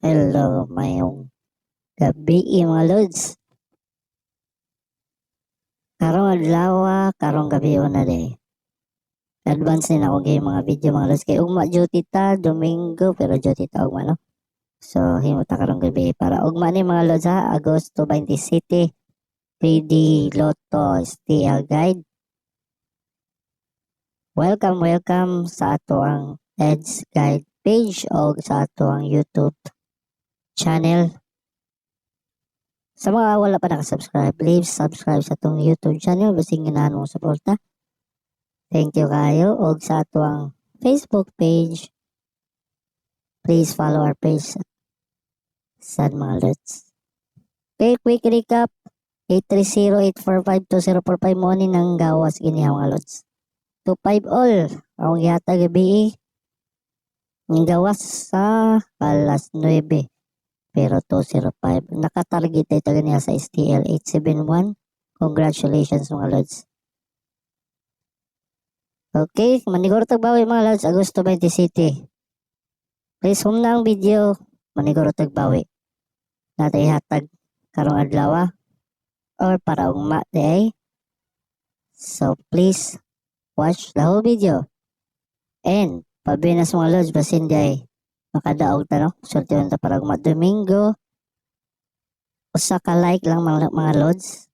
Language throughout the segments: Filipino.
Hello, mayong gabi mga lods. Karong adlaw, karong gabi na day. Advance din ako kay mga video mga lods. Kay ugma duty ta, Domingo, pero duty ta ugma no. So, himuta karong gabi para ugma ni mga lods ha, Agosto 27, 3D Lotto STL Guide. Welcome sa ato ang Ed's Guide page o sa ato ang YouTube channel. Sa mga wala pa nakasubscribe, please subscribe sa itong YouTube channel. Basing ganahan mong suporta. Thank you kayo. O sa ato ang Facebook page, please follow our page sa mga lods. Okay, quick recap. 830-845-2045 mo ni ng gawas giniha mga lods. 25 all. Ang yata gabi ng gawas sa alas 9. Pero 205. Nakatarget ito ganyan sa STL 871. Congratulations mga lods. Okay, maniguro tagbawi mga lods, Agosto 27. Please home na ang video, maniguro tagbawi. Natay hatag karong adlaw or para ugma day. So please watch the whole video. And pabinas mga lods, basin day makadaog ta no. Swerte ta para ugma Domingo. Usa ka like lang mga lods.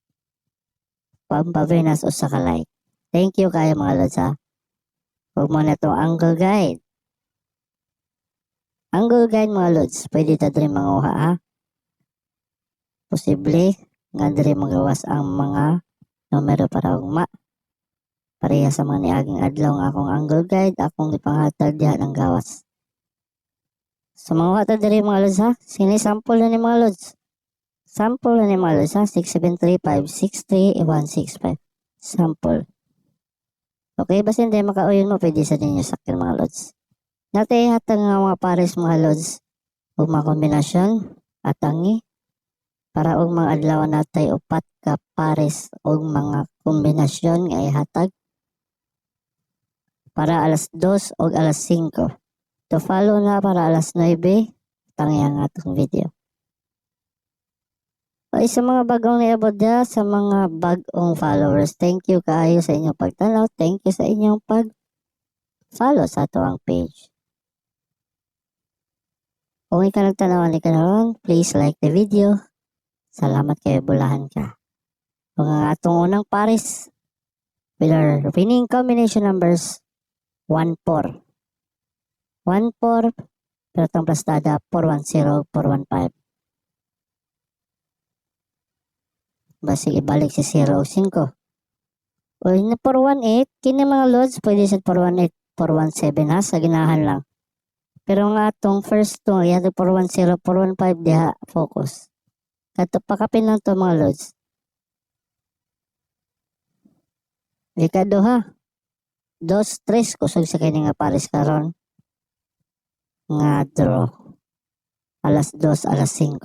Pampabinas usa ka like. Thank you kayo mga lods ha. Huwag mo na itong angle guide. Angle guide mga lods, pwede ta diri manguha ha. Posible nga diri magawas ang mga numero para ugma. Pareha sa mga niaging adlaw nga akong angle guide, akong ipanghatag diha ng gawas. So manguha ta diri mga lods ha. Sini sample na ni mga lods. Sample na ni mga lods ha. 673-563-165. Sample. Okay, basta hindi makauyon mo, pwede sa ninyo sakyan mga lods. Natay hatang nga mga pares mga lods. Huwag mga kombinasyon, atangi. Para og mga adlaw natay upat ka pares og mga kombinasyon nga ihatag. Para alas 2 o alas 5. To follow na para alas 9, tangi ang atong video. Okay, sa mga bagong niabot na, sa mga bagong followers, thank you kaayo sa inyong pagtanaw. Thank you sa inyong pag-follow sa ato ang page. Kung ikaw nagtanawan ni karon, please like the video. Salamat kayo, bulahan ka. Kung ang atong unang pares, with our winning combination numbers, 1-4. 1-4, pero itong plastada, 410-415. Basi ibalik si 0-5. O na 418, kini mga lods, pwede sa 418, 417 ha, sa ginahan lang. Pero nga itong first to, yato 410, 415, diha, focus. Kato pakapin lang to mga lods. Likado ha. 2-3, kusog sa kini nga pares karon. Nga draw. Alas 2, alas 5.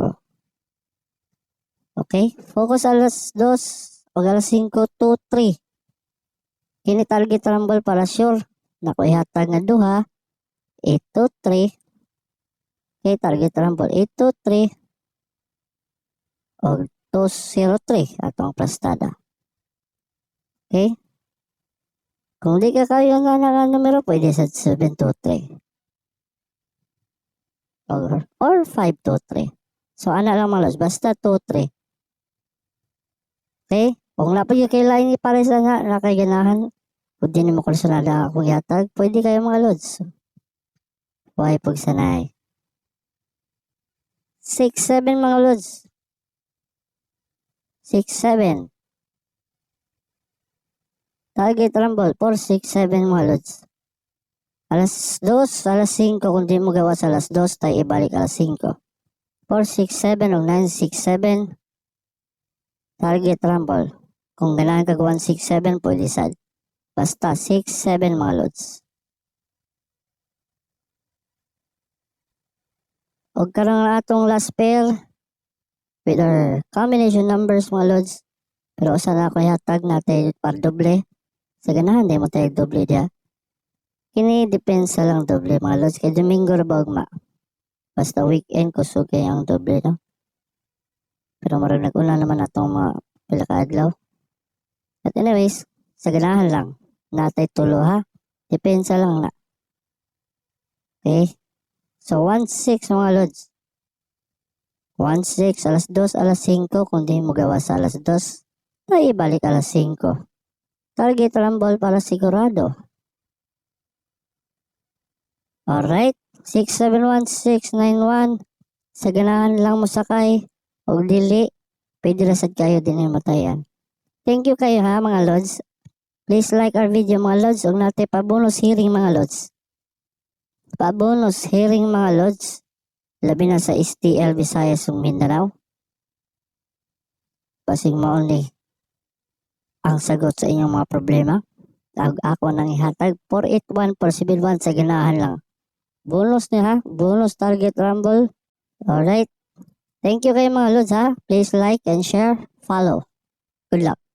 Okay? Focus alas 2 o alas 5, 2, 3. Kini target rumble para sure. Naku ihatag nga duha. 8, 2, 3. Okay, target rumble 8, 2, 3. O 2, 0, 3. Atong plastada. Okay? Kung di ka kayo nga na numero, pwede sa 7, 2, 3. Or 5, 2, 3. So, ana lang malos. Basta 2, 3. Okay? Kung napag yung kailangan ni pares na nakaganahan, kung di mo kulsunada akong yatag, pwede kayo mga lods. Huwag pagsanay. 6, 7 mga lods. 6, 7. Target rumble, 4, 6, 7 mga lods. Alas 2, alas 5, kung di mo gawas alas 2, tayo ibalik alas 5. 4, 6, 7 o 9, 6, 7. Target rumble. Kung ganahan ka 1, 6, 7, pwede sad. Basta 6, 7 mga lods. O karang atong last pair with our combination numbers mga lods. Pero usa na ako ihatag natin para doble. Sa ganahan, di mo tayo doble dia. Kini depensa lang doble mga lods. Kay Domingo ra ba ugma. Basta weekend kusog kay ang doble no. Pero marag nag-una naman atong mga pila ka adlaw. But anyways, sa ganahan lang. Natay tulo ha. Depensa lang na. Okay? So 1-6 mga lods. 1-6 alas 2 alas 5 kung di mo gawa sa alas 2. Tayo ibalik alas 5. Target rumble para sigurado. Alright. 671691. Sa ganahan lang mo sakay. O dili. Pwede rasad kayo din yung matayan. Thank you kayo ha mga lods. Please like our video mga lods. Huwag natin pa-bonus hearing mga lods. Pa-bonus hearing mga lods. Labi na sa STL Visayas ug Mindanao. Pasig mo only ang sagot sa inyong mga problema. Ako nang ihatag 481-471 sa ganahan lang. Bonus niya ha. Bonus target rumble. Alright. Thank you kayo mga lods ha. Please like and share. Follow. Good luck.